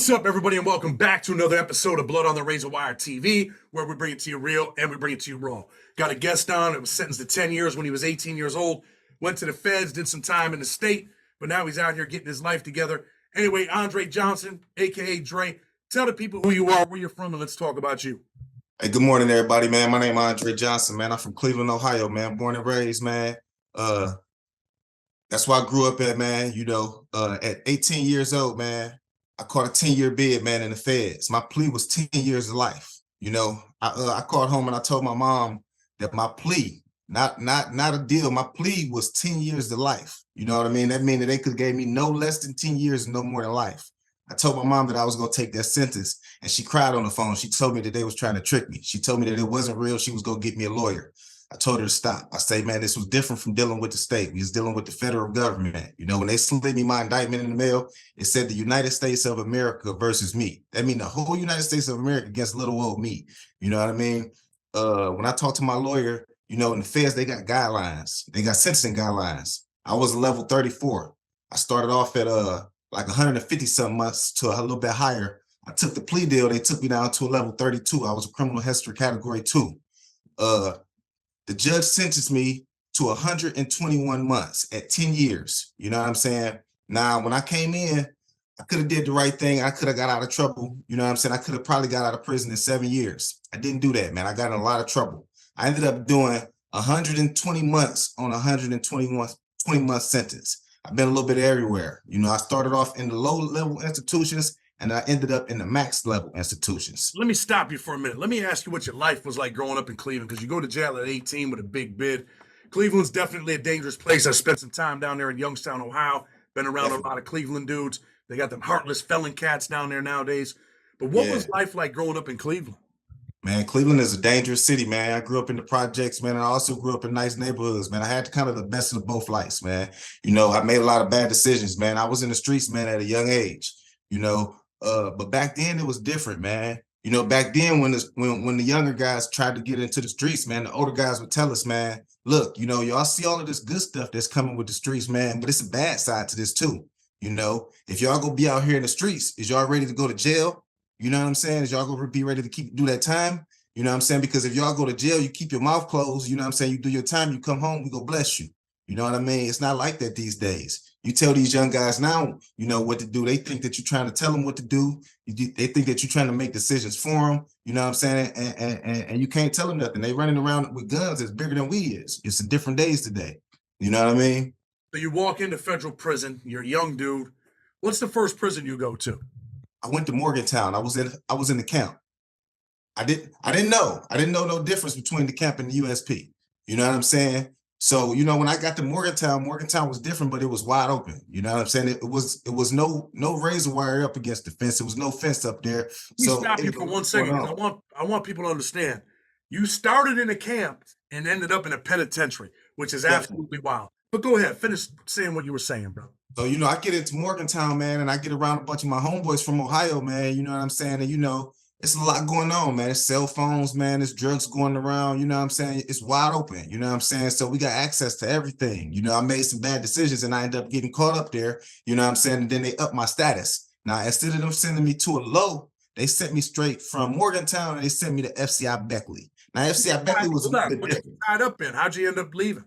What's up, everybody, and welcome back to another episode of Blood on the Razor Wire TV, where we bring it to you real and we bring it to you raw. Got a guest on that was sentenced to 10 years when he was 18 years old, went to the feds, did some time in the state, but now he's out here getting his life together. Anyway, Andre Johnson, a.k.a. Dre, tell the people who you are, where you're from, and let's talk about you. Hey, good morning, everybody, man. My name is Andre Johnson, man. I'm from Cleveland, Ohio, man. Born and raised, man. That's where I grew up at, man. At 18 years old, man, I caught a 10-year bid, man, in the feds. My plea was 10 years of life. I called home and I told my mom that my plea, not a deal, my plea was 10 years to life. You know what I mean? That means that they could have gave me no less than 10 years, no more than life. I told my mom that I was going to take that sentence, and she cried on the phone. She told me that they was trying to trick me. She told me that it wasn't real. She was going to get me a lawyer. I told her to stop. I say, man, this was different from dealing with the state. We was dealing with the federal government. When they slid me my indictment in the mail, it said the United States of America versus me. That means the whole United States of America against little old me. You know what I mean? When I talked to my lawyer, in the feds, they got guidelines. They got sentencing guidelines. I was a level 34. I started off at like 150 something months to a little bit higher. I took the plea deal. They took me down to a level 32. I was a criminal history category 2. The judge sentenced me to 121 months at 10 years. You know what I'm saying? Now, when I came in, I could have did the right thing. I could have got out of trouble. You know what I'm saying? I could have probably got out of prison in 7 years. I didn't do that, man. I got in a lot of trouble. I ended up doing 120 months on a 120-month sentence. I've been a little bit everywhere. I started off in the low-level institutions, and I ended up in the max-level institutions. Let me stop you for a minute. Let me ask you what your life was like growing up in Cleveland, because you go to jail at 18 with a big bid. Cleveland's definitely a dangerous place. I spent some time down there in Youngstown, Ohio. Been around a lot of Cleveland dudes. They got them heartless felon cats down there nowadays. But what was life like growing up in Cleveland? Man, Cleveland is a dangerous city, man. I grew up in the projects, man. I also grew up in nice neighborhoods, man. I had kind of the best of both lives, man. I made a lot of bad decisions, man. I was in the streets, man, at a young age, but back then it was different, man. Back then when the younger guys tried to get into the streets, man, the older guys would tell us, man, look, y'all see all of this good stuff that's coming with the streets, man, but it's a bad side to this too. If y'all go be out here in the streets, is y'all ready to go to jail? You know what I'm saying? Is y'all gonna be ready to do that time? You know what I'm saying? Because if y'all go to jail, you keep your mouth closed, you know what I'm saying? You do your time, you come home, we go bless you. You know what I mean? It's not like that these days. You tell these young guys now, what to do. They think that you're trying to tell them what to do. They think that you're trying to make decisions for them. You know what I'm saying? And you can't tell them nothing. They running around with guns that's bigger than we is. It's a different days today. You know what I mean? So you walk into federal prison. You're a young dude. What's the first prison you go to? I went to Morgantown. I was in the camp. I didn't know no difference between the camp and the USP. You know what I'm saying? So, when I got to Morgantown was different, but it was wide open. You know what I'm saying? It was no razor wire up against the fence. It was no fence up there. Let me stop you for 1 second. I want people to understand. You started in a camp and ended up in a penitentiary, which is absolutely wild. But go ahead, finish saying what you were saying, bro. So, I get into Morgantown, man, and I get around a bunch of my homeboys from Ohio, man. You know what I'm saying? And, it's a lot going on, man. It's cell phones, man. It's drugs going around. You know what I'm saying? It's wide open. You know what I'm saying? So we got access to everything. I made some bad decisions, and I ended up getting caught up there. You know what I'm saying? And then they upped my status. Now, instead of them sending me to a low, they sent me straight from Morgantown, and they sent me to FCI Beckley. Now, FCI Beckley was a little bit different. Tied up in? How'd you end up leaving?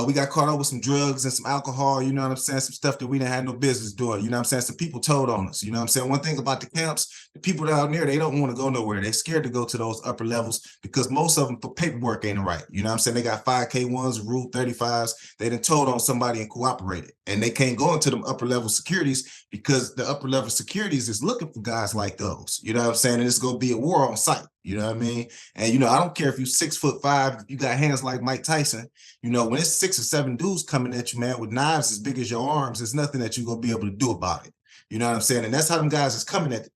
We got caught up with some drugs and some alcohol, you know what I'm saying? Some stuff that we didn't have no business doing, you know what I'm saying? Some people told on us, you know what I'm saying? One thing about the camps, the people down there, they don't want to go nowhere. They're scared to go to those upper levels because most of them, the paperwork ain't right. You know what I'm saying? They got 5K1s, Rule 35s. They done told on somebody and cooperated. And they can't go into them upper level securities because the upper level securities is looking for guys like those. You know what I'm saying? And it's going to be a war on sight. You know what I mean? And, I don't care if you're 6'5", you got hands like Mike Tyson, when it's 6 or 7 dudes coming at you, man, with knives as big as your arms, there's nothing that you're going to be able to do about it. You know what I'm saying? And that's how them guys is coming at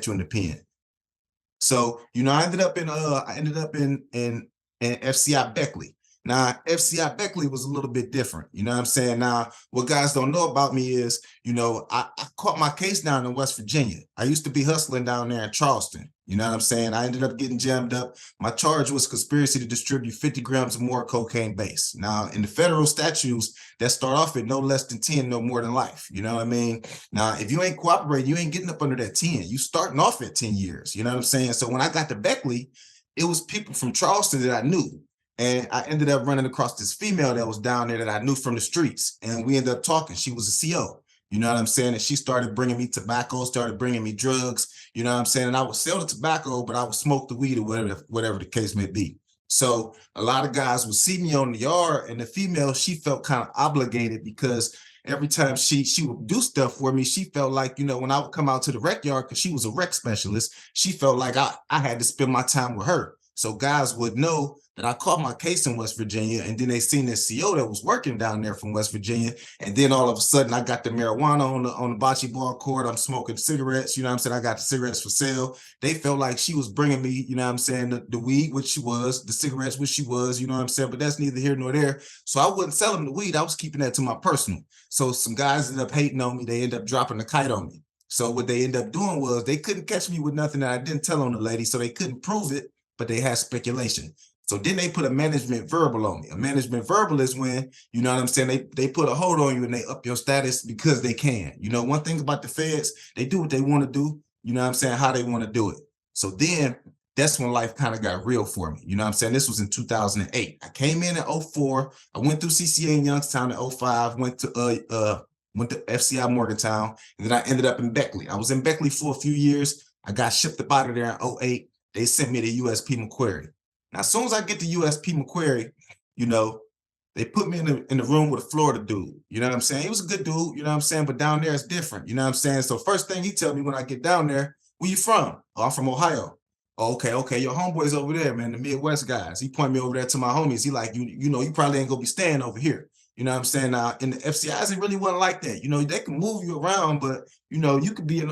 you in the pen. So, I ended up in FCI Beckley. Now, FCI Beckley was a little bit different. You know what I'm saying? Now, what guys don't know about me is, I caught my case down in West Virginia. I used to be hustling down there in Charleston. You know what I'm saying? I ended up getting jammed up. My charge was conspiracy to distribute 50 grams or more cocaine base. Now, in the federal statutes, that start off at no less than 10, no more than life. You know what I mean? Now, if you ain't cooperating, you ain't getting up under that 10. You starting off at 10 years. You know what I'm saying? So when I got to Beckley, it was people from Charleston that I knew. And I ended up running across this female that was down there that I knew from the streets. And we ended up talking. She was a CO. You know what I'm saying? And she started bringing me tobacco, started bringing me drugs. You know what I'm saying? And I would sell the tobacco, but I would smoke the weed or whatever the case may be. So a lot of guys would see me on the yard, and the female, she felt kind of obligated because every time she would do stuff for me, she felt like, you know, when I would come out to the rec yard, because she was a rec specialist, she felt like I had to spend my time with her. So guys would know that I caught my case in West Virginia, and then they seen this CO that was working down there from West Virginia, and then all of a sudden I got the marijuana on the bocce ball court. I'm smoking cigarettes, you know what I'm saying? I got the cigarettes for sale. They felt like she was bringing me, you know what I'm saying, the weed, which she was, the cigarettes, which she was, you know what I'm saying? But that's neither here nor there. So I wouldn't sell them the weed. I was keeping that to my personal. So some guys ended up hating on me. They ended up dropping the kite on me. So what they ended up doing was they couldn't catch me with nothing that I didn't tell on the lady, so they couldn't prove it, but they had speculation. So then they put a management verbal on me. A management verbal is when, you know what I'm saying, they put a hold on you and they up your status because they can. You know, one thing about the feds, they do what they want to do, you know what I'm saying, how they want to do it. So then that's when life kind of got real for me. You know what I'm saying? This was in 2008. I came in 04. I went through CCA in Youngstown in 05, went to FCI Morgantown, and then I ended up in Beckley. I was in Beckley for a few years. I got shipped up out of there in 08. They sent me to USP McQuarrie. Now, as soon as I get to USP McQuarrie, you know, they put me in the room with a Florida dude. You know what I'm saying? He was a good dude, you know what I'm saying? But down there it's different. You know what I'm saying? So first thing he tell me when I get down there, where you from? Oh, I'm from Ohio. Oh, okay. Your homeboy's over there, man, the Midwest guys. He point me over there to my homies. He like, you know, you probably ain't gonna be staying over here. You know what I'm saying? Now, in the FCIs, it really wasn't like that. You know, they can move you around, but, you know, you could be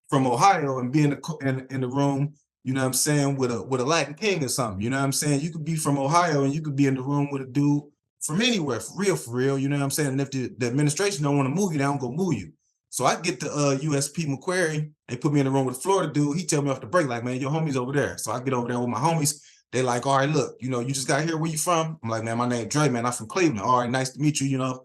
from Ohio and be in the room, you know what I'm saying, with a Latin king or something. You know what I'm saying? You could be from Ohio and you could be in the room with a dude from anywhere, for real. You know what I'm saying? And if the administration don't want to move you, they don't go move you. So I get to USP McQuarrie. They put me in the room with a Florida dude. He tell me off the break, like, man, your homie's over there. So I get over there with my homies. They like, all right, look, you know, you just got here. Where you from? I'm like, man, my name Dre, man. I'm from Cleveland. All right, nice to meet you. You know,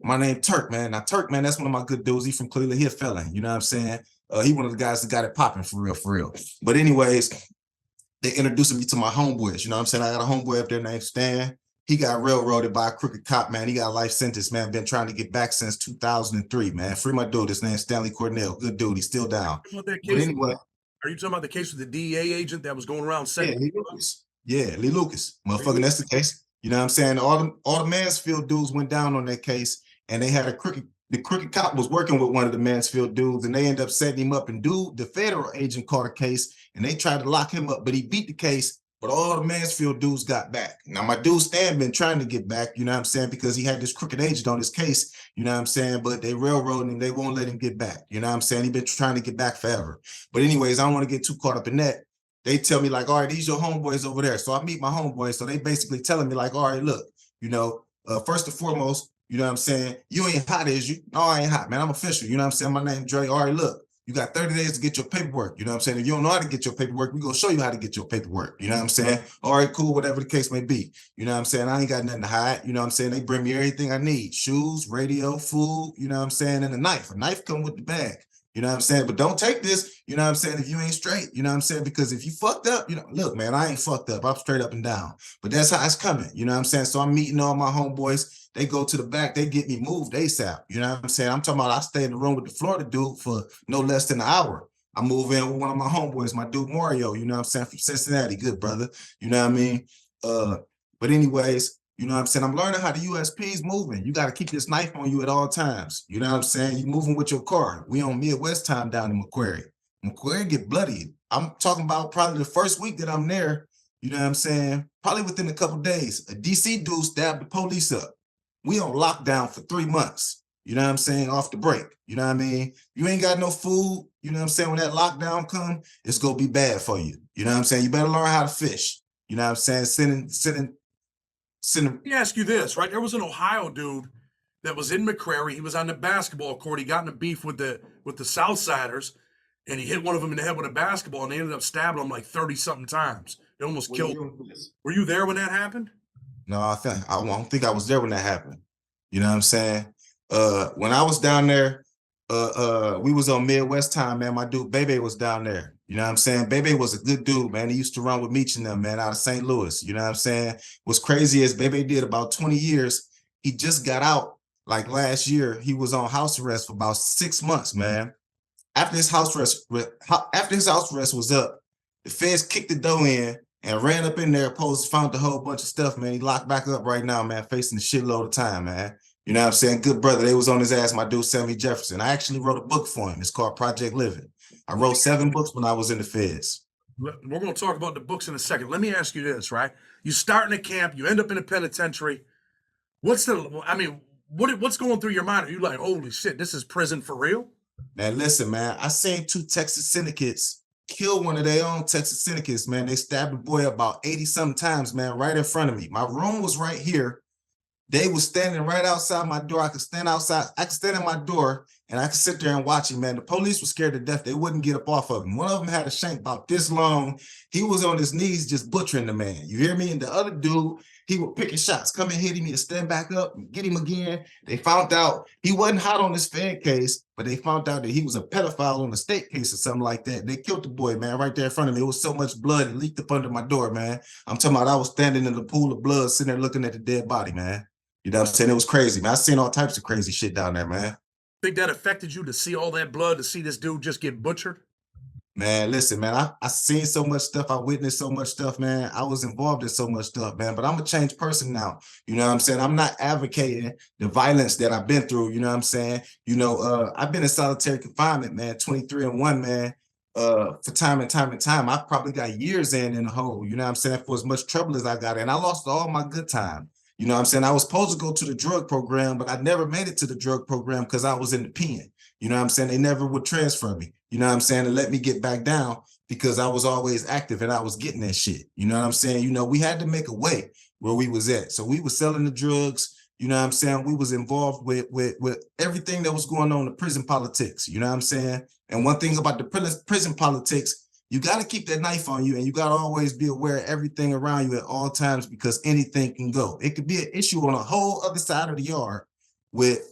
my name Turk, man. Now Turk, man, that's one of my good dudes. He from Cleveland. He a felon. You know what I'm saying? He one of the guys that got it popping for real. But anyways, they introduced me to my homeboys. You know what I'm saying? I got a homeboy up there named Stan. He got railroaded by a crooked cop, man. He got a life sentence, man. Been trying to get back since 2003, man. Free my dude. His name's Stanley Cornell. Good dude. He's still down. But anyway. Are you talking about the case with the DEA agent that was going around saying? Yeah, Lee Lucas. Yeah, Lee Lucas. Motherfucking, that's the case. You know what I'm saying? All the Mansfield dudes went down on that case, and they had the crooked cop was working with one of the Mansfield dudes, and they ended up setting him up. And the federal agent caught a case, and they tried to lock him up, but he beat the case. But all the Mansfield dudes got back. Now, my dude Stan been trying to get back, you know what I'm saying, because he had this crooked agent on his case, you know what I'm saying, but they railroaded him. They won't let him get back, you know what I'm saying? He been trying to get back forever. But anyways, I don't want to get too caught up in that. They tell me like, all right, these your homeboys over there. So I meet my homeboys. So they basically telling me like, all right, look, you know, first and foremost, you know what I'm saying, you ain't hot, is you? No, I ain't hot, man. I'm official. You know what I'm saying? My name Dre. All right, look. You got 30 days to get your paperwork. You know what I'm saying? If you don't know how to get your paperwork, we're going to show you how to get your paperwork. You know what I'm saying? All right, cool, whatever the case may be. You know what I'm saying? I ain't got nothing to hide. You know what I'm saying? They bring me everything I need. Shoes, radio, food, you know what I'm saying? And a knife. A knife come with the bag. You know what I'm saying? But don't take this, you know what I'm saying, if you ain't straight. You know what I'm saying? Because if you fucked up, you know, look, man, I ain't fucked up. I'm straight up and down. But that's how it's coming. You know what I'm saying? So I'm meeting all my homeboys. They go to the back, they get me moved ASAP. You know what I'm saying? I'm talking about I stay in the room with the Florida dude for no less than an hour. I move in with one of my homeboys, my dude Mario, you know what I'm saying, from Cincinnati. Good brother. You know what I mean? But anyways, you know what I'm saying? I'm learning how the USP's moving. You got to keep this knife on you at all times. You know what I'm saying? You moving with your car. We on Midwest time down in McQuarrie. McQuarrie get bloody. I'm talking about probably the first week that I'm there, you know what I'm saying? Probably within a couple days, a DC dude stabbed the police up. We on lockdown for 3 months, you know what I'm saying, off the break, you know what I mean? You ain't got no food, you know what I'm saying? When that lockdown come, it's going to be bad for you. You know what I'm saying? You better learn how to fish. You know what I'm saying? Sending. Let me ask you this, right? There was an Ohio dude that was in McQuarrie. He was on the basketball court. He got in a beef with the Southsiders, and he hit one of them in the head with a basketball, and they ended up stabbing him like 30 something times. They almost What killed year him. was this? Were you there when that happened? No, I don't think I was there when that happened. You know what I'm saying? When I was down there, we was on Midwest time, man. My dude Bebe was down there. You know what I'm saying? Bebe was a good dude, man. He used to run with Meech and them, man, out of St. Louis. You know what I'm saying? What's crazy is Bebe did about 20 years. He just got out like last year. He was on house arrest for about 6 months, man. After his house arrest was up, the feds kicked the door in and ran up in there, found a whole bunch of stuff, man. He locked back up right now, man, facing a shitload of time, man. You know what I'm saying? Good brother. They was on his ass, my dude, Sammy Jefferson. I actually wrote a book for him. It's called Project Living. I wrote 7 books when I was in the feds. We're going to talk about the books in a second. Let me ask you this, right? You start in a camp, you end up in a penitentiary. What's going through your mind? Are you like, holy shit, this is prison for real? Man, listen, man, I seen 2 Texas syndicates kill one of their own Texas syndicates, man. They stabbed a boy about 80-something times, man, right in front of me. My room was right here. They was standing right outside my door. I could stand outside. I could stand at my door and I could sit there and watch him, man. The police were scared to death. They wouldn't get up off of him. One of them had a shank about this long. He was on his knees just butchering the man. You hear me? And the other dude, he was picking shots, come and hit him, he'd stand back up and get him again. They found out he wasn't hot on this Fed case, but they found out that he was a pedophile on a state case or something like that. They killed the boy, man, right there in front of me. It was so much blood, it leaked up under my door, man. I'm talking about I was standing in the pool of blood, sitting there looking at the dead body, man. You know what I'm saying? It was crazy, man. I seen all types of crazy shit down there, man. Think that affected you to see all that blood, to see this dude just get butchered? Man, listen, man, I seen so much stuff. I witnessed so much stuff, man. I was involved in so much stuff, man. But I'm a changed person now. You know what I'm saying? I'm not advocating the violence that I've been through. You know what I'm saying? You know, I've been in solitary confinement, man, 23-1, man. For time and time and time. I probably got years in the hole, you know what I'm saying, for as much trouble as I got in. I lost all my good time. You know what I'm saying? I was supposed to go to the drug program, but I never made it to the drug program because I was in the pen. You know what I'm saying? They never would transfer me, you know what I'm saying, and let me get back down because I was always active and I was getting that shit. You know what I'm saying? You know, we had to make a way where we was at. So we was selling the drugs, you know what I'm saying? We was involved with everything that was going on in prison politics, you know what I'm saying? And one thing about the prison politics, you got to keep that knife on you and you got to always be aware of everything around you at all times because anything can go. It could be an issue on a whole other side of the yard with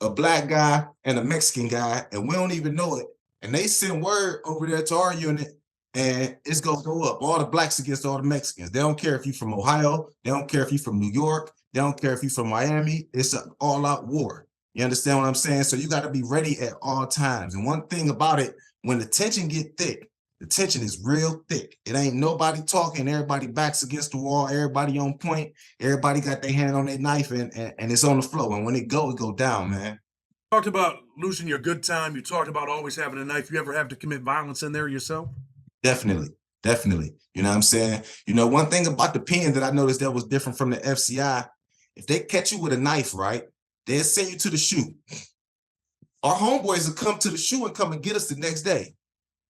a black guy and a Mexican guy, and we don't even know it. And they send word over there to our unit and it's going to go up. All the blacks against all the Mexicans. They don't care if you're from Ohio. They don't care if you're from New York. They don't care if you're from Miami. It's an all-out war. You understand what I'm saying? So you got to be ready at all times. And one thing about it, when the tension get thick, the tension is real thick. It ain't nobody talking. Everybody backs against the wall. Everybody on point. Everybody got their hand on their knife and it's on the floor. And when it go down, man. You talked about losing your good time. You talked about always having a knife. You ever have to commit violence in there yourself? Definitely. You know what I'm saying? You know, one thing about the pen that I noticed that was different from the FCI, if they catch you with a knife, right, they'll send you to the shoe. Our homeboys will come to the shoe and come and get us the next day.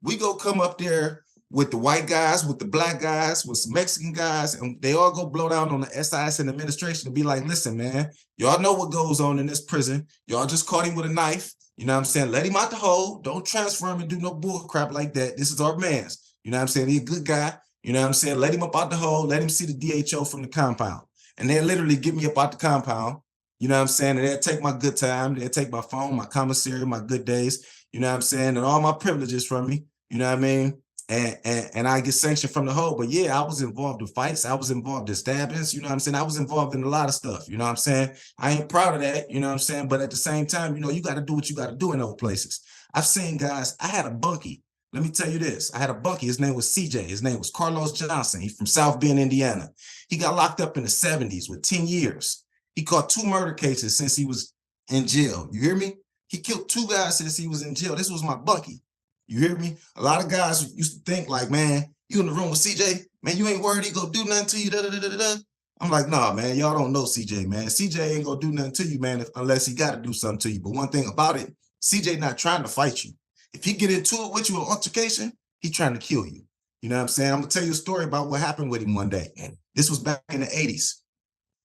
We go come up there with the white guys, with the black guys, with some Mexican guys, and they all go blow down on the SIS and administration and be like, listen, man, y'all know what goes on in this prison. Y'all just caught him with a knife. You know what I'm saying? Let him out the hole. Don't transfer him and do no bull crap like that. This is our man's. You know what I'm saying? He's a good guy. You know what I'm saying? Let him up out the hole. Let him see the DHO from the compound. And they'll literally get me up out the compound. You know what I'm saying? And they'll take my good time. They'll take my phone, my commissary, my good days. You know what I'm saying? And all my privileges from me. You know what I mean? And I get sanctioned from the hole. But yeah, I was involved in fights. I was involved in stabbings. You know what I'm saying? I was involved in a lot of stuff. You know what I'm saying? I ain't proud of that. You know what I'm saying? But at the same time, you know, you got to do what you got to do in those places. I've seen guys, I had a bunkie. Let me tell you this. I had a bunkie. His name was CJ. His name was Carlos Johnson. He's from South Bend, Indiana. He got locked up in the 70s with 10 years. He caught 2 murder cases since he was in jail. You hear me? He killed 2 guys since he was in jail. This was my bunkie. You hear me? A lot of guys used to think like, man, you in the room with CJ, man, you ain't worried he gonna do nothing to you, da-da-da-da-da. I'm like, nah, man, y'all don't know CJ, man. CJ ain't gonna do nothing to you, man, unless he gotta do something to you. But one thing about it, CJ not trying to fight you. If he get into it with you, an altercation, he trying to kill you. You know what I'm saying? I'm gonna tell you a story about what happened with him one day. This was back in the 80s.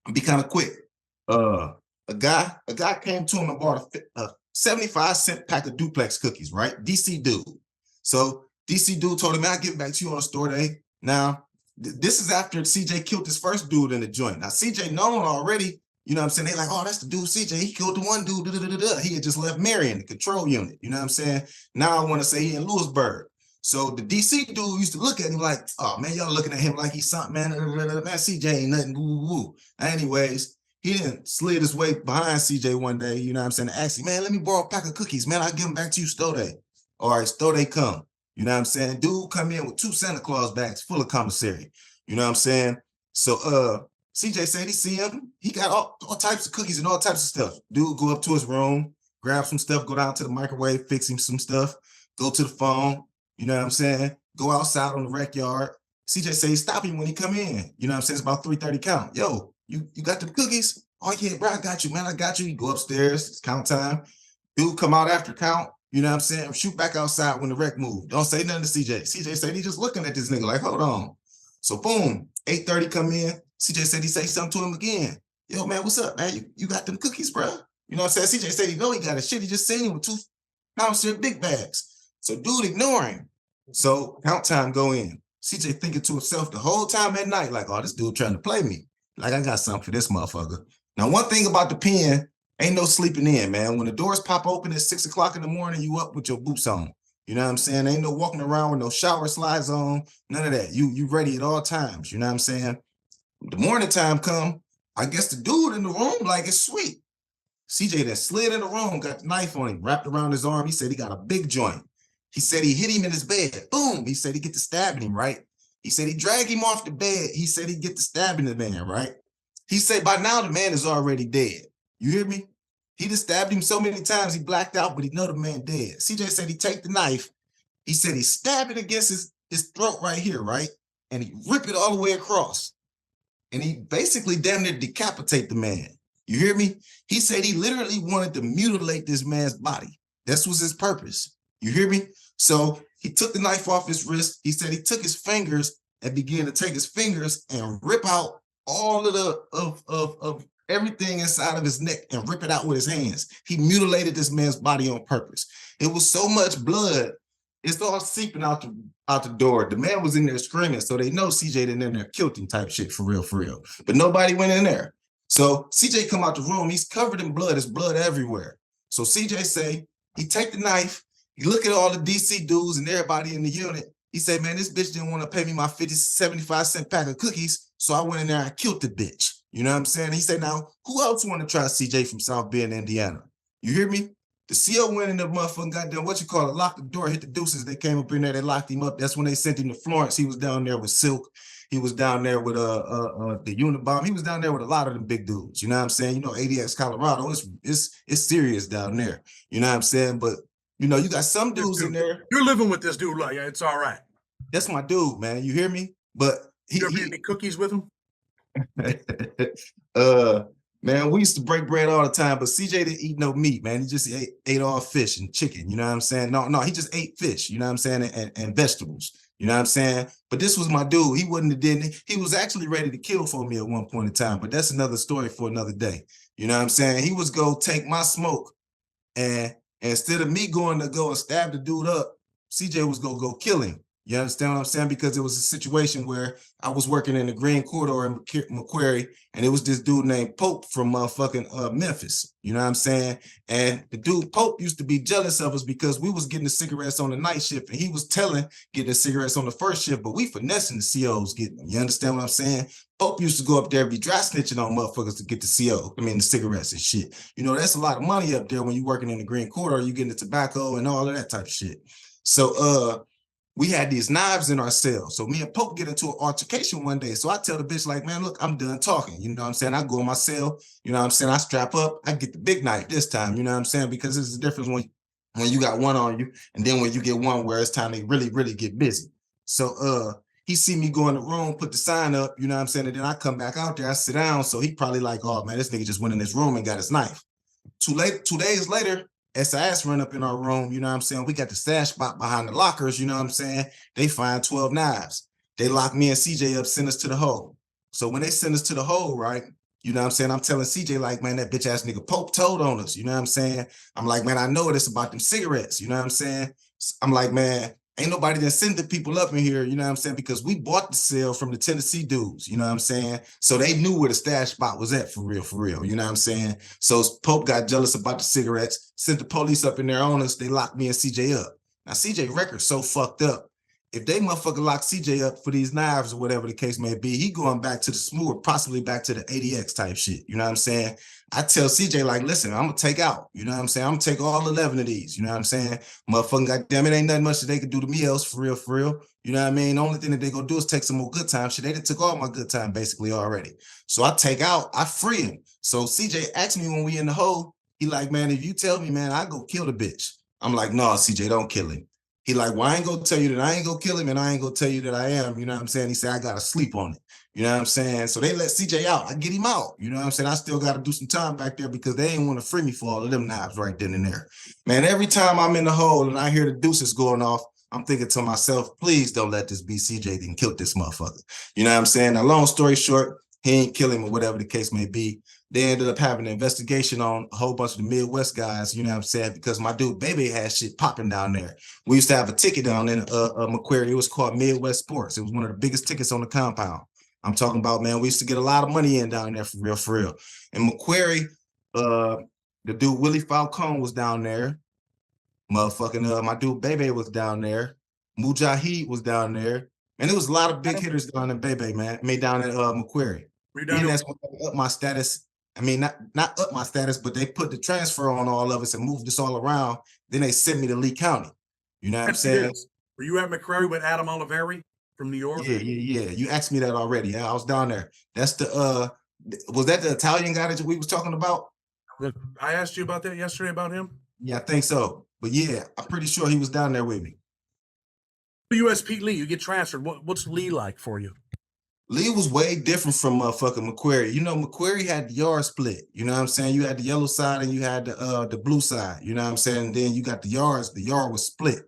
I'll be kind of quick. A guy came to him and bought 75-cent pack of duplex cookies, right? DC dude. So DC dude told him, man, I'll give it back to you on a store day. Now, this is after CJ killed his first dude in the joint. Now, CJ known already, you know what I'm saying? They like, oh, that's the dude CJ. He killed the one dude. He had just left Mary in the control unit. You know what I'm saying? Now I want to say he in Lewisburg. So the DC dude used to look at him like, oh, man, y'all looking at him like he's something, man. Man, CJ ain't nothing. Woo, woo. Anyways, he didn't slid his way behind CJ one day, you know what I'm saying? Asked him, man, let me borrow a pack of cookies. Man, I'll give them back to you, store day. All right, store day come. You know what I'm saying? Dude come in with 2 Santa Claus bags full of commissary. You know what I'm saying? So CJ said he see him. He got all types of cookies and all types of stuff. Dude go up to his room, grab some stuff, go down to the microwave, fix him some stuff, go to the phone, you know what I'm saying? Go outside on the rec yard. CJ say stop him when he come in. You know what I'm saying? It's about 3:30 count. Yo, you got the cookies? Oh yeah, bro, I got you, man. I got you. You go upstairs, it's count time. Dude come out after count. You know what I'm saying? Shoot back outside when the wreck moved. Don't say nothing to CJ. CJ said he just looking at this nigga like, hold on. So boom, 8:30 come in. CJ said he say something to him again. Yo, man, what's up, man? You got them cookies, bro? You know what I'm saying? CJ said he know he got his shit. He just seen him with 2 commissary big bags. So dude ignore him. So count time go in. CJ thinking to himself the whole time at night, like, oh, this dude trying to play me. Like, I got something for this motherfucker. Now, one thing about the pen, ain't no sleeping in, man. When the doors pop open at 6 o'clock in the morning, you up with your boots on. You know what I'm saying? Ain't no walking around with no shower slides on, none of that. You ready at all times, you know what I'm saying? The morning time come, I guess the dude in the room, like, it's sweet. CJ that slid in the room, got the knife on him, wrapped around his arm. He said he got a big joint. He said he hit him in his bed. Boom. He said he get to stabbing him, right? He said he dragged him off the bed. He said he get to stabbing the man, right? He said by now the man is already dead. You hear me? He just stabbed him so many times he blacked out, but he know the man dead. CJ said he take the knife. He said he stabbed it against his throat right here, right? And he rip it all the way across. And he basically damn near decapitate the man. You hear me? He said he literally wanted to mutilate this man's body. This was his purpose. You hear me? So he took the knife off his wrist. He said he took his fingers and began to take his fingers and rip out all of the of everything inside of his neck and rip it out with his hands. He mutilated this man's body on purpose. It was so much blood, it's all seeping out the door. The man was in there screaming, so they know CJ didn't in there killed him type shit for real. But nobody went in there. So CJ come out the room, he's covered in blood, there's blood everywhere. So CJ say, he take the knife, he look at all the DC dudes and everybody in the unit. He said, man, this bitch didn't want to pay me my 75-cent pack of cookies, so I went in there and killed the bitch. You know what I'm saying? He said, now, who else want to try CJ from South Bend, Indiana? You hear me? The CO went in the motherfucking goddamn, locked the door, hit the deuces. They came up in there, they locked him up. That's when they sent him to Florence. He was down there with Silk. He was down there with the Unabomber. He was down there with a lot of the big dudes. You know what I'm saying? You know, ADX Colorado, it's serious down there. You know what I'm saying? But you know, you got some dudes in there. You're living with this dude, like it's all right. That's my dude, man. You hear me? But you ever eat any cookies with him? Man, we used to break bread all the time, but CJ didn't eat no meat, man. He just ate all fish and chicken. You know what I'm saying? No, he just ate fish. You know what I'm saying? And vegetables. You know what I'm saying? But this was my dude. He wouldn't have did it. He was actually ready to kill for me at one point in time, but that's another story for another day. You know what I'm saying? He was go take my smoke, and instead of me going to go and stab the dude up, CJ was gonna go kill him. You understand what I'm saying? Because it was a situation where I was working in the Green Corridor in Macquarie, and it was this dude named Pope from motherfucking Memphis. You know what I'm saying? And the dude Pope used to be jealous of us because we was getting the cigarettes on the night shift, and he was getting the cigarettes on the first shift, but we finessing the COs getting them. You understand what I'm saying? Pope used to go up there and be dry snitching on motherfuckers to get the CO. I mean, the cigarettes and shit. You know, that's a lot of money up there when you're working in the Green Corridor. You getting the tobacco and all of that type of shit. So, we had these knives in our cell. So me and Pope get into an altercation one day. So I tell the bitch like, man, look, I'm done talking. You know what I'm saying? I go in my cell, you know what I'm saying? I strap up, I get the big knife this time, you know what I'm saying? Because there's a difference when you got one on you and then when you get one where it's time to really, really get busy. So he see me go in the room, put the sign up, you know what I'm saying? And then I come back out there, I sit down. So he probably like, oh man, this nigga just went in this room and got his knife. 2 days later, SIS run up in our room, you know what I'm saying? We got the stash spot behind the lockers, you know what I'm saying? They find 12 knives. They lock me and CJ up, send us to the hole. So when they send us to the hole, right, You know what I'm saying? I'm telling CJ, like, man, that bitch ass nigga Pope told on us. You know what I'm saying? I'm like, man, I know it's about them cigarettes. You know what I'm saying? I'm like, man, ain't nobody that send the people up in here, you know what I'm saying? Because we bought the sale from the Tennessee dudes, you know what I'm saying? So they knew where the stash spot was at for real, you know what I'm saying? So Pope got jealous about the cigarettes, sent the police up in there on us, they locked me and CJ up. Now CJ record's so fucked up. If they motherfucker lock CJ up for these knives or whatever the case may be, he going back to the smooth, or possibly back to the ADX type shit. You know what I'm saying? I tell CJ, like, listen, I'm gonna take out. You know what I'm saying? I'm gonna take all 11 of these. You know what I'm saying? Motherfucking goddamn, it ain't nothing much that they could do to me else for real, for real. You know what I mean? The only thing that they gonna do is take some more good time. Shit, they done took all my good time basically already. So I take out, I free him. So CJ asked me when we in the hole, he like, man, if you tell me, man, I go kill the bitch. I'm like, no, CJ, don't kill him. He like, well, I ain't gonna tell you that I ain't gonna kill him, and I ain't gonna tell you that I am. You know what I'm saying? He said, I gotta sleep on it. You know what I'm saying? So they let CJ out. I get him out. You know what I'm saying? I still gotta do some time back there because they ain't want to free me for all of them knives right then and there. Man, every time I'm in the hole and I hear the deuces going off, I'm thinking to myself, please don't let this be CJ that killed this motherfucker. You know what I'm saying? Now, long story short, he ain't kill him or whatever the case may be. They ended up having an investigation on a whole bunch of the Midwest guys, you know what I'm saying? Because my dude Baby had shit popping down there. We used to have a ticket down in Macquarie. It was called Midwest Sports. It was one of the biggest tickets on the compound. I'm talking about, man, we used to get a lot of money in down there for real, for real. And Macquarie, the dude Willie Falcone was down there. Motherfucking my dude Bebe was down there. Mujahid was down there. And there was a lot of big hitters down in Bebe, man. Made down at Macquarie. And that's what up my status. I mean, not up my status, but they put the transfer on all of us and moved us all around. Then they sent me to Lee County. You know what I'm saying? Were you at McCrary with Adam Oliveri from New York? Yeah. You asked me that already. I was down there. That's the was that the Italian guy that we was talking about? I asked you about that yesterday about him. Yeah, I think so. But yeah, I'm pretty sure he was down there with me. US Pete Lee, you get transferred. What's Lee like for you? Lee was way different from motherfucking Macquarie. You know, Macquarie had the yard split. You know what I'm saying? You had the yellow side and you had the blue side. You know what I'm saying? And then you got the yards. The yard was split.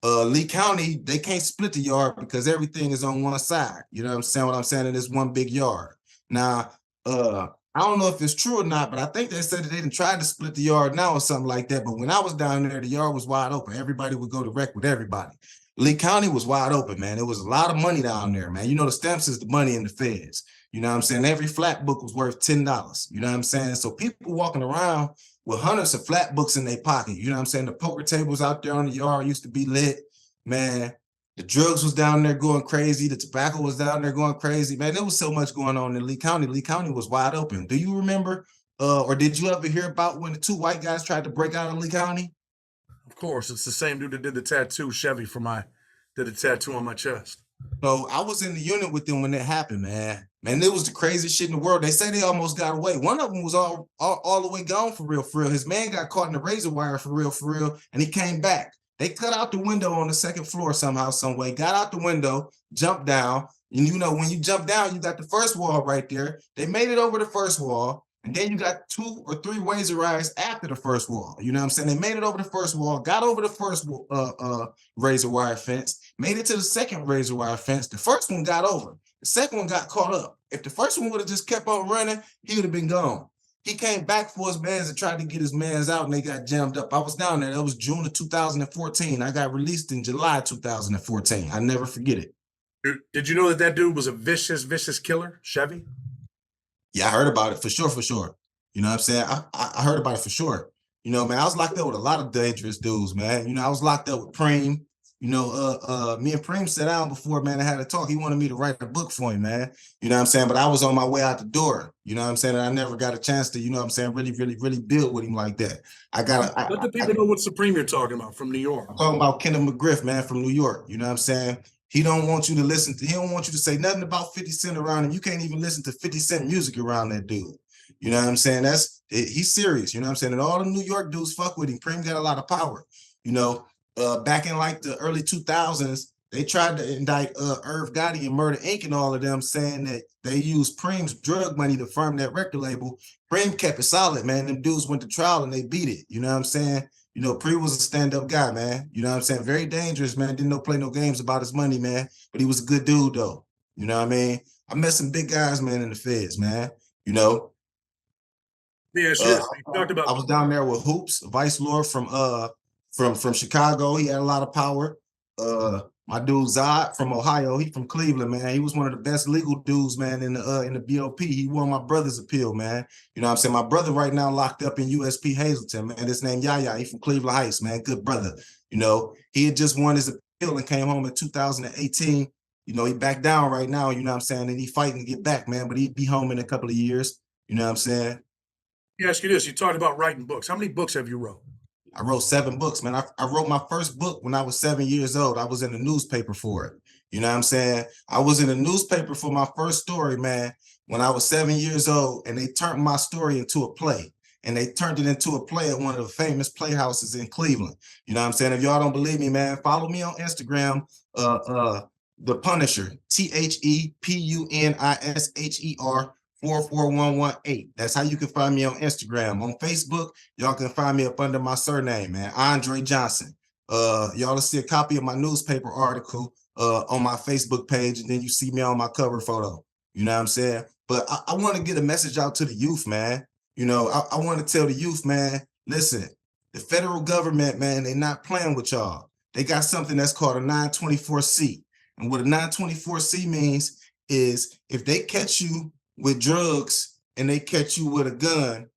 Lee County, they can't split the yard because everything is on one side. You know what I'm saying? What I'm saying? And it's one big yard. Now, I don't know if it's true or not, but I think they said that they didn't try to split the yard now or something like that. But when I was down there, the yard was wide open. Everybody would go to wreck with everybody. Lee County was wide open, man. There was a lot of money down there, man. You know, the stamps is the money in the feds. You know what I'm saying? Every flat book was worth $10. You know what I'm saying? So people walking around with hundreds of flat books in their pocket. You know what I'm saying? The poker tables out there on the yard used to be lit, man. The drugs was down there going crazy. The tobacco was down there going crazy, man. There was so much going on in Lee County. Lee County was wide open. Do you remember, or did you ever hear about when the two white guys tried to break out of Lee County? Of course, it's the same dude that did the tattoo, Chevy, did a tattoo on my chest. So I was in the unit with them when that happened, man. Man, it was the craziest shit in the world. They say they almost got away. One of them was all the way gone for real, for real. His man got caught in the razor wire for real, and he came back. They cut out the window on the second floor somehow, some way, got out the window, jumped down. And you know, when you jump down, you got the first wall right there. They made it over the first wall. And then you got 2 or 3 razor wires after the first wall. You know what I'm saying? They made it over the first wall, got over the first razor wire fence, made it to the second razor wire fence. The first one got over. The second one got caught up. If the first one would have just kept on running, he would have been gone. He came back for his mans and tried to get his mans out, and they got jammed up. I was down there. That was June of 2014. I got released in July 2014. I never forget it. Did you know that dude was a vicious killer, Chevy? Yeah, I heard about it for sure. You know what I'm saying? I heard about it for sure. You know, man, I was locked up with a lot of dangerous dudes, man. You know, I was locked up with Preem. You know, me and Preem sat down before, man, I had a talk. He wanted me to write a book for him, man. You know what I'm saying? But I was on my way out the door. You know what I'm saying? And I never got a chance to, you know what I'm saying, really build with him like that. Let the people know what Supreme you're talking about from New York. I'm talking about Kenneth McGriff, man, from New York. You know what I'm saying? He don't want you to listen to, he don't want you to say nothing about 50 Cent around him. You can't even listen to 50 Cent music around that dude. You know what I'm saying? He's serious. You know what I'm saying? And all the New York dudes fuck with him. Preem got a lot of power. You know, back in like the early 2000s, they tried to indict Irv Gotti and Murder Inc. and all of them, saying that they used Preem's drug money to firm that record label. Preem kept it solid, man. Them dudes went to trial and they beat it. You know what I'm saying? You know, Preem was a stand-up guy, man. You know what I'm saying? Very dangerous, man. Didn't play no games about his money, man. But he was a good dude, though. You know what I mean? I met some big guys, man, in the feds, man. You know, Yeah, uh, sure. So you talked about I was down there with Hoops, Vice Lord from Chicago. He had a lot of power. My dude Zod from Ohio, he from Cleveland, man. He was one of the best legal dudes, man, in the BOP. He won my brother's appeal, man. You know what I'm saying? My brother right now locked up in USP Hazleton, man. His name Yaya. He from Cleveland Heights, man. Good brother. You know, he had just won his appeal and came home in 2018. You know, he back down right now, you know what I'm saying? And he fighting to get back, man, but he'd be home in a couple of years. You know what I'm saying? Let me ask you this. You talked about writing books. How many books have you wrote? I wrote 7 books, man. I wrote my first book when I was 7 years old. I was in the newspaper for it. You know what I'm saying? I was in the newspaper for my first story, man, when I was 7 years old, and they turned my story into a play. And they turned it into a play at one of the famous playhouses in Cleveland. You know what I'm saying? If y'all don't believe me, man, follow me on Instagram, The Punisher, ThePunisher 44118. That's how you can find me on Instagram. On Facebook, y'all can find me up under my surname, man, Andre Johnson. Y'all will see a copy of my newspaper article on my Facebook page, and then you see me on my cover photo. You know what I'm saying? But I want to get a message out to the youth, man. You know, I want to tell the youth, man, listen, the federal government, man, they're not playing with y'all. They got something that's called a 924C. And what a 924C means is if they catch you with drugs and they catch you with a gun,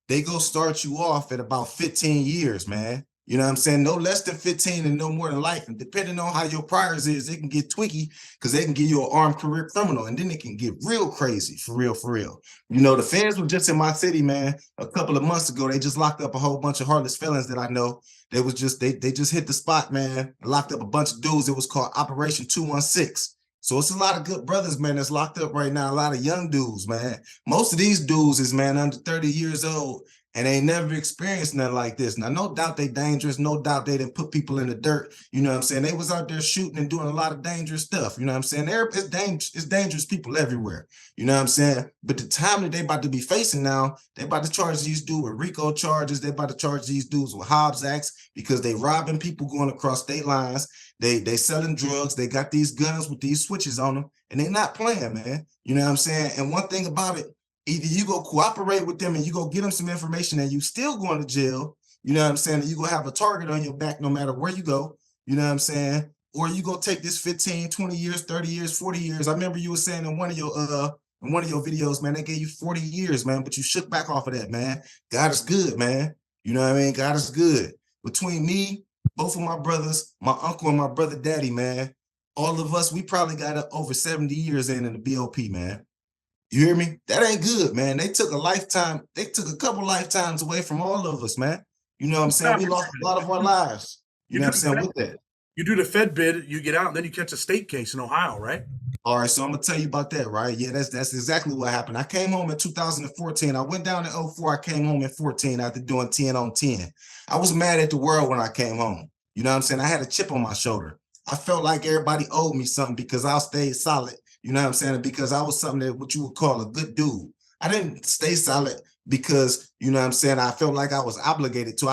they go start you off at about 15 years, man. You know what I'm saying? No less than 15 and no more than life. And depending on how your priors is, it can get tweaky because they can give you an armed career criminal, and then it can get real crazy, for real, for real. You know, the feds were just in my city, man, a couple of months ago. They just locked up a whole bunch of heartless felons that I know. They was just, they just hit the spot, man, locked up a bunch of dudes. It was called Operation 216. So it's a lot of good brothers, man, that's locked up right now. A lot of young dudes, man. Most of these dudes is, man, under 30 years old, and they never experienced nothing like this. Now, no doubt they dangerous. No doubt they didn't put people in the dirt. You know what I'm saying? They was out there shooting and doing a lot of dangerous stuff. You know what I'm saying? It's dangerous people everywhere. You know what I'm saying? But the time that they about to be facing now, they about to charge these dudes with RICO charges. They about to charge these dudes with Hobbs Acts because they robbing people going across state lines. They selling drugs. They got these guns with these switches on them, and they not playing, man. You know what I'm saying? And one thing about it, either you go cooperate with them and you go get them some information and you still going to jail, you know what I'm saying? You gonna have a target on your back no matter where you go, you know what I'm saying? Or you go take this 15, 20 years, 30 years, 40 years. I remember you were saying in one of your videos, man, they gave you 40 years, man, but you shook back off of that, man. God is good, man. You know what I mean? God is good. Between me, both of my brothers, my uncle and my brother daddy, man, all of us, we probably got over 70 years in the BOP, man. You hear me? That ain't good, man. They took a couple lifetimes away from all of us, man. You know what I'm saying? We lost a lot of our lives. You You know do what I'm saying? the With that. you do the Fed bid, you get out, and then you catch a state case in Ohio, right? All right, so I'm gonna tell you about that, right? Yeah, that's exactly what happened. I came home in 2014. I went down in 04. I came home in 14 after doing 10 on 10. I was mad at the world when I came home. You know what I'm saying? I had a chip on my shoulder. I felt like everybody owed me something because I stayed solid. You know what I'm saying? Because I was something that what you would call a good dude. I didn't stay solid because, you know what I'm saying, I felt like I was obligated to.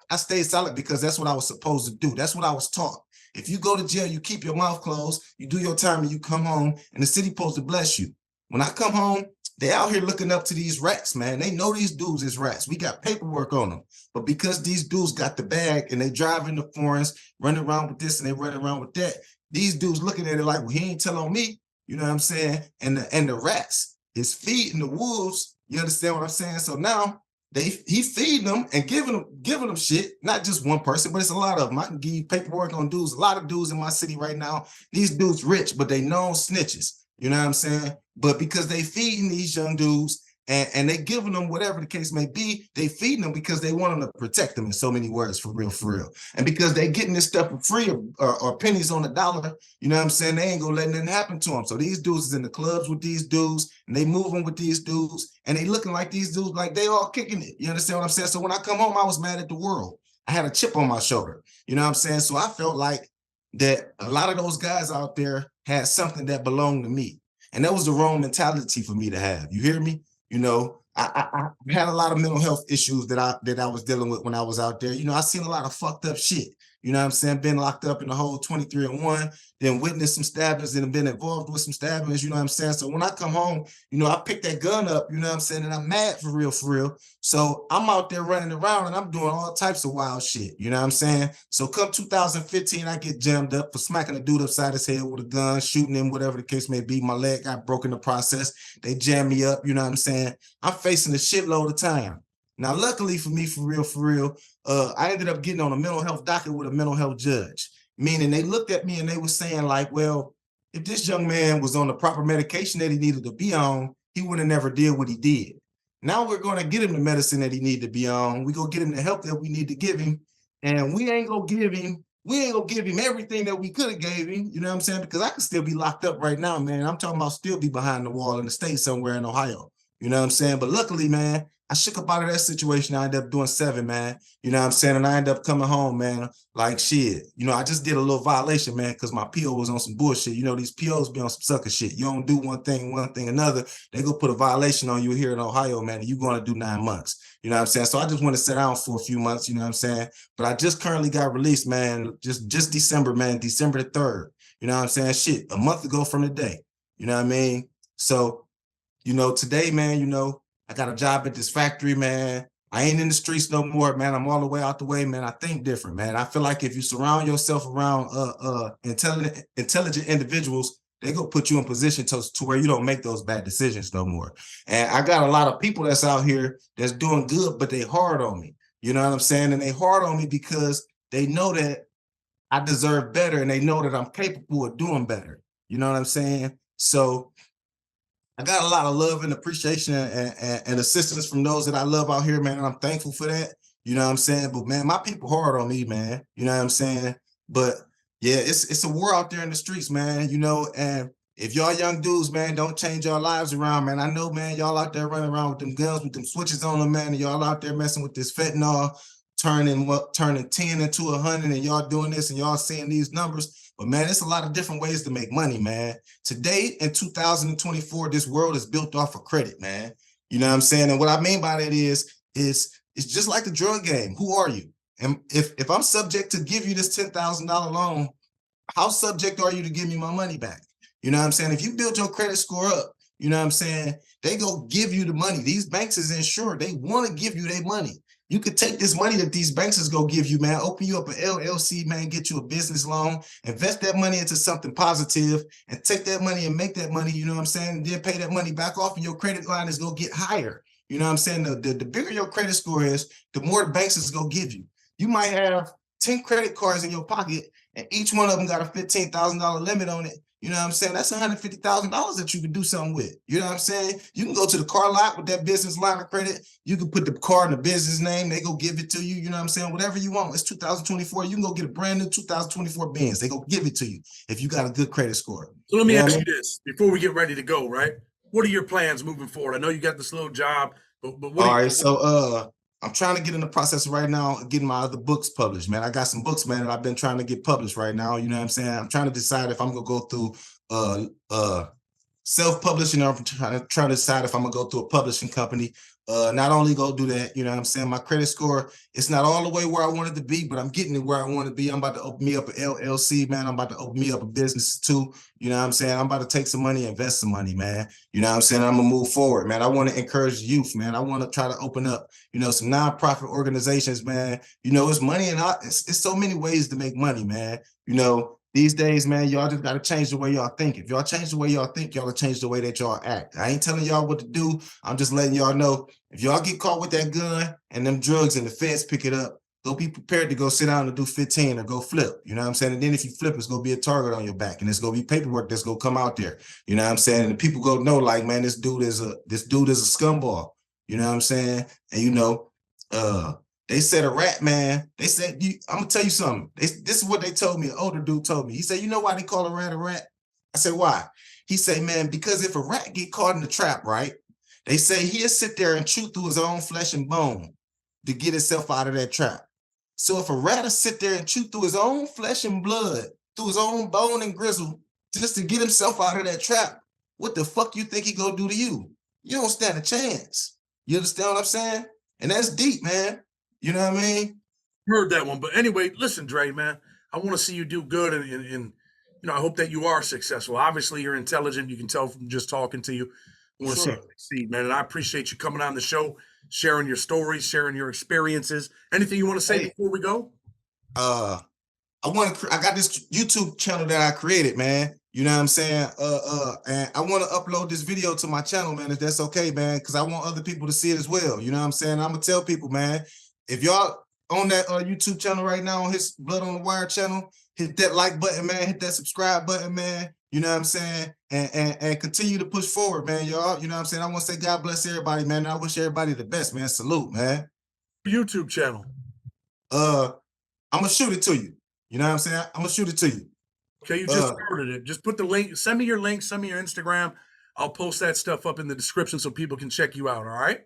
I stayed solid because that's what I was supposed to do. That's what I was taught. If you go to jail, you keep your mouth closed, you do your time, and you come home, and the city supposed to bless you. When I come home, they out here looking up to these rats, man. They know these dudes is rats. We got paperwork on them. But because these dudes got the bag and they drive in the foreigns, running around with this and they running around with that, these dudes looking at it like, well, he ain't tell on me. You know what I'm saying? And the rats is feeding the wolves. You understand what I'm saying? So now he feeding them and giving them shit. Not just one person, but it's a lot of them. I can give you paperwork on dudes. A lot of dudes in my city right now. These dudes rich, but they known snitches. You know what I'm saying? But because they feeding these young dudes and they giving them whatever the case may be, they feeding them because they want them to protect them in so many words, for real, for real. And because they getting this stuff for free or pennies on the dollar, you know what I'm saying? They ain't gonna let nothing happen to them. So these dudes is in the clubs with these dudes and they moving with these dudes and they looking like these dudes, like they all kicking it. You understand what I'm saying? So when I come home, I was mad at the world. I had a chip on my shoulder. You know what I'm saying? So I felt like that a lot of those guys out there had something that belonged to me. And that was the wrong mentality for me to have. You hear me? You know, I had a lot of mental health issues that I was dealing with when I was out there. You know, I seen a lot of fucked up shit. You know what I'm saying? Been locked up in the whole 23 and 1, then witnessed some stabbings and been involved with some stabbings, you know what I'm saying? So when I come home, you know, I pick that gun up, you know what I'm saying? And I'm mad for real, for real. So I'm out there running around and I'm doing all types of wild shit, you know what I'm saying? So come 2015, I get jammed up for smacking a dude upside his head with a gun, shooting him, whatever the case may be. My leg got broken in the process. They jam me up, you know what I'm saying? I'm facing a shitload of time. Now, luckily for me, for real, I ended up getting on a mental health docket with a mental health judge, meaning they looked at me and they were saying like, well, if this young man was on the proper medication that he needed to be on, he would have never did what he did. Now we're going to get him the medicine that he needed to be on. We go get him the help that we need to give him. And we ain't gonna give him everything that we could have gave him, you know what I'm saying? Because I could still be locked up right now, man. I'm talking about still be behind the wall in the state somewhere in Ohio. You know what I'm saying? But luckily, man, I shook up out of that situation. I ended up doing 7, man. You know what I'm saying? And I ended up coming home, man, like shit. You know, I just did a little violation, man, because my PO was on some bullshit. You know, these POs be on some sucker shit. You don't do one thing, another. They go put a violation on you here in Ohio, man, and you're going to do 9 months. You know what I'm saying? So I just want to sit down for a few months, you know what I'm saying? But I just currently got released, man, just December, man, December the 3rd. You know what I'm saying? Shit, a month ago from today. You know what I mean? So, you know, today, man, you know, I got a job at this factory, man. I ain't in the streets no more, man. I'm all the way out the way, man. I think different, man. I feel like if you surround yourself around intelligent individuals, they gonna put you in position to where you don't make those bad decisions no more. And I got a lot of people that's out here that's doing good, but they hard on me. You know what I'm saying? And they hard on me because they know that I deserve better and they know that I'm capable of doing better. You know what I'm saying? So I got a lot of love and appreciation and assistance from those that I love out here, man. And I'm thankful for that. You know what I'm saying? But man, my people hard on me, man. You know what I'm saying? But yeah, it's a war out there in the streets, man. You know, and if y'all young dudes, man, don't change your lives around, man. I know, man, y'all out there running around with them guns, with them switches on them, man, and y'all out there messing with this fentanyl, turning 10 into 100, and y'all doing this and y'all seeing these numbers. But man, it's a lot of different ways to make money, man. Today in 2024, this world is built off of credit, man. You know what I'm saying? And what I mean by that is it's just like the drug game. Who are you? And if I'm subject to give you this $10,000 loan, how subject are you to give me my money back? You know what I'm saying? If you build your credit score up, you know what I'm saying? They go give you the money. These banks is insured. They want to give you their money. You could take this money that these banks is gonna give you, man, open you up an LLC, man, get you a business loan, invest that money into something positive, and take that money and make that money, you know what I'm saying, and then pay that money back off, and your credit line is gonna get higher. You know what I'm saying? The bigger your credit score is, the more the banks is gonna give you. You might have 10 credit cards in your pocket, and each one of them got a $15,000 limit on it. You know what I'm saying? That's $150,000 that you can do something with. You know what I'm saying? You can go to the car lot with that business line of credit. You can put the car in the business name. They go give it to you. You know what I'm saying? Whatever you want. It's 2024. You can go get a brand new 2024 Benz. They go give it to you if you got a good credit score. So let me ask you this before we get ready to go, right? What are your plans moving forward? I know you got this little job, but what All right, so I'm trying to get in the process right now of getting my other books published, man. I got some books, man, that I've been trying to get published right now. You know what I'm saying? I'm trying to decide if I'm gonna go through self-publishing, or I'm trying to decide if I'm gonna go through a publishing company. Not only go do that, you know what I'm saying? My credit score, it's not all the way where I want it to be, but I'm getting it where I want to be. I'm about to open me up an LLC, man. I'm about to open me up a business too. You know what I'm saying? I'm about to take some money, invest some money, man. You know what I'm saying? I'm gonna move forward, man. I want to encourage youth, man. I want to try to open up, you know, some nonprofit organizations, man. You know, it's money and it's so many ways to make money, man. You know, these days, man, y'all just got to change the way y'all think. If y'all change the way y'all think, y'all will change the way that y'all act. I ain't telling y'all what to do. I'm just letting y'all know, if y'all get caught with that gun and them drugs and the feds pick it up, go be prepared to go sit down and do 15 or go flip. You know what I'm saying? And then if you flip, it's going to be a target on your back, and it's going to be paperwork that's going to come out there. You know what I'm saying? And people go know, like, man, this dude is a scumbag. You know what I'm saying? And, you know, they said a rat, man. They said, I'm going to tell you something. This is what they told me. An older dude told me. He said, you know why they call a rat a rat? I said, why? He said, man, because if a rat get caught in the trap, right, they say he'll sit there and chew through his own flesh and bone to get himself out of that trap. So if a rat will sit there and chew through his own flesh and blood, through his own bone and gristle, just to get himself out of that trap, what the fuck you think he gonna do to you? You don't stand a chance. You understand what I'm saying? And that's deep, man. You know what I mean? Heard that one. But anyway, listen, Dre, man, I want to see you do good, and I hope that you are successful. Obviously, you're intelligent. You can tell from just talking to you. I want to see you Sure. succeed, man. And I appreciate you coming on the show, sharing your stories, sharing your experiences. Anything you want to say Hey, before we go? uh, I got this YouTube channel that I created, man. You know what I'm saying? And I want to upload this video to my channel, man, if that's okay, man, because I want other people to see it as well. You know what I'm saying? I'm gonna tell people, man, if y'all on that YouTube channel right now, on his Blood on the Wire channel, hit that like button, man, hit that subscribe button, man. You know what I'm saying? And continue to push forward, man, y'all. You know what I'm saying? I want to say God bless everybody, man. And I wish everybody the best, man. Salute, man. YouTube channel. I'm gonna shoot it to you. You know what I'm saying? I'm gonna shoot it to you. Okay, you just started it. Just put the link. Send me your link. Send me your Instagram. I'll post that stuff up in the description so people can check you out. All right.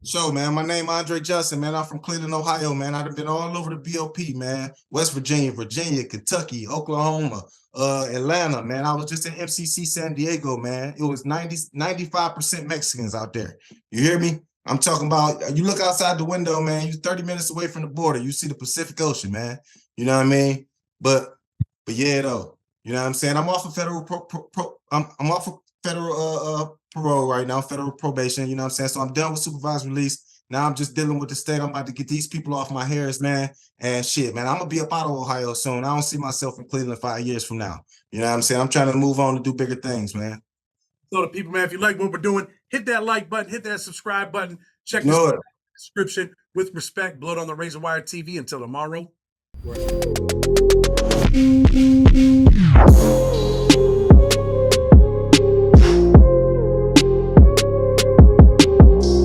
Show, man. My name Andre Johnson, man. I'm from Cleveland, Ohio, man. I've been all over the BOP, man. West Virginia, Kentucky, Oklahoma, Atlanta, man. I was just in MCC San Diego, man. It was 95% Mexicans out there. You hear me? I'm talking about, you look outside the window, man. You're 30 minutes away from the border. You see the Pacific Ocean, man. You know what I mean? But yeah, though. You know what I'm saying? I'm off of federal I'm off of federal parole right now, federal probation, you know what I'm saying? So I'm done with supervised release. Now I'm just dealing with the state. I'm about to get these people off my hairs, man. And shit, man, I'm gonna be up out of Ohio soon. I don't see myself in Cleveland 5 years from now. You know what I'm saying? I'm trying to move on to do bigger things, man. So the people, man, if you like what we're doing, hit that like button, hit that subscribe button. Check this out in the description. With respect, Blood on the Razor Wire TV. Until tomorrow.